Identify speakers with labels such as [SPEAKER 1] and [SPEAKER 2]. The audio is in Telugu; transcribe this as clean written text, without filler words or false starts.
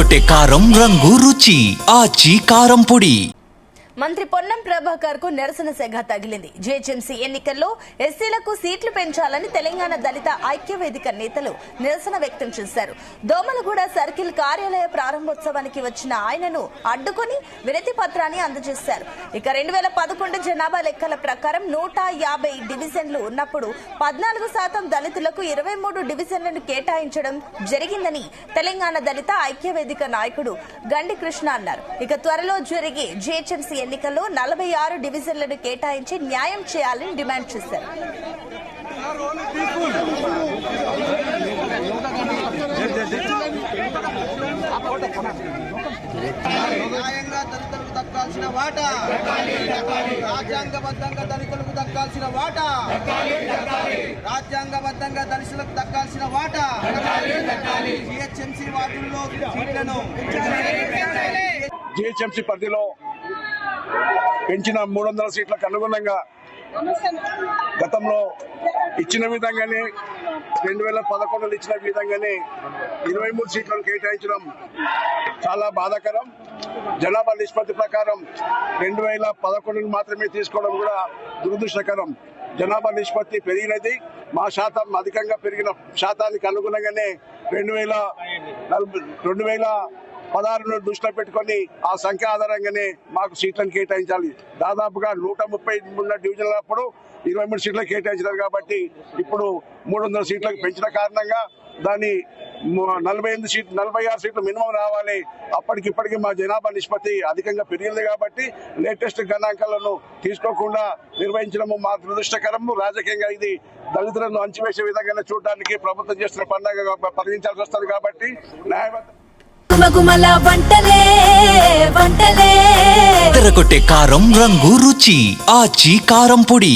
[SPEAKER 1] ఎర్రగొట్టే కారం రంగు రుచి ఆచి కారం పొడి.
[SPEAKER 2] మంత్రి పొన్నం ప్రభాకర్ కు నిరసన సెగ తగిలింది. జీహెచ్ఎంసీ ఎన్నికల్లో ఎస్సీలకు సీట్లు పెంచాలని తెలంగాణ దళిత ఐక్యవేదిక నేతలు నిరసన వ్యక్తం చేశారు. దోమలగూడ సర్కిల్ కార్యాలయ ప్రారంభోత్సవానికి వచ్చిన ఆయనను అడ్డుకుని వినతి పత్రాన్ని అందజేశారు. ఇక 2011 జనాభా లెక్కల ప్రకారం 150 డివిజన్లు ఉన్నప్పుడు 14% దళితులకు 23 డివిజన్లను కేటాయించడం జరిగిందని తెలంగాణ దళిత ఐక్యవేదిక నాయకుడు గండి కృష్ణ అన్నారు. ఇక త్వరలో జరిగే జీహెచ్ఎంసీ ఎన్నికల్లో 46 డివిజన్లను కేటాయించి న్యాయం చేయాలని డిమాండ్ చేశారు.
[SPEAKER 3] న్యాయంగా దళితులకు దక్కాల్సిన వాటా, రాజ్యాంగబద్ధంగా దళితులకు దక్కాల్సిన వాటా, రాజ్యాంగబద్ధంగా దళితులకు దక్కాల్సిన వాటా, జీహెచ్ఎంసీ వార్డుల్లో సీట్లను
[SPEAKER 4] జీహెచ్ఎంసీ పరిధిలో పెంచిన 300 సీట్లకు అనుగుణంగా గతంలో ఇచ్చిన విధంగానే 2011 ఇచ్చిన విధంగానే 23 సీట్లను కేటాయించడం చాలా బాధాకరం. జనాభా నిష్పత్తి ప్రకారం 2011 మాత్రమే తీసుకోవడం కూడా దురదృష్టకరం. జనాభా నిష్పత్తి పెరిగినది, మా శాతం అధికంగా పెరిగిన శాతానికి అనుగుణంగానే 2016 దృష్టిలో పెట్టుకుని ఆ సంఖ్య ఆధారంగానే మాకు సీట్లను కేటాయించాలి. దాదాపుగా 130 డివిజన్లప్పుడు 23 సీట్లు కేటాయించినారు కాబట్టి ఇప్పుడు 300 సీట్లకు పెంచిన కారణంగా దాన్ని 46 సీట్లు మినిమం రావాలి. అప్పటికిప్పటికీ మా జనాభా నిష్పత్తి అధికంగా పెరిగింది కాబట్టి లేటెస్ట్ గణాంకాలను తీసుకోకుండా నిర్వహించడం మా దురదృష్టకరము. రాజకీయంగా ఇది దళితులను అంచివేసే విధంగా చూడడానికి ప్రభుత్వం చేస్తున్న పండుగగా పరిగణించాల్సి వస్తుంది కాబట్టి
[SPEAKER 1] ఎర్రగొట్టే కారం రంగు రుచి ఆచి కారం పొడి.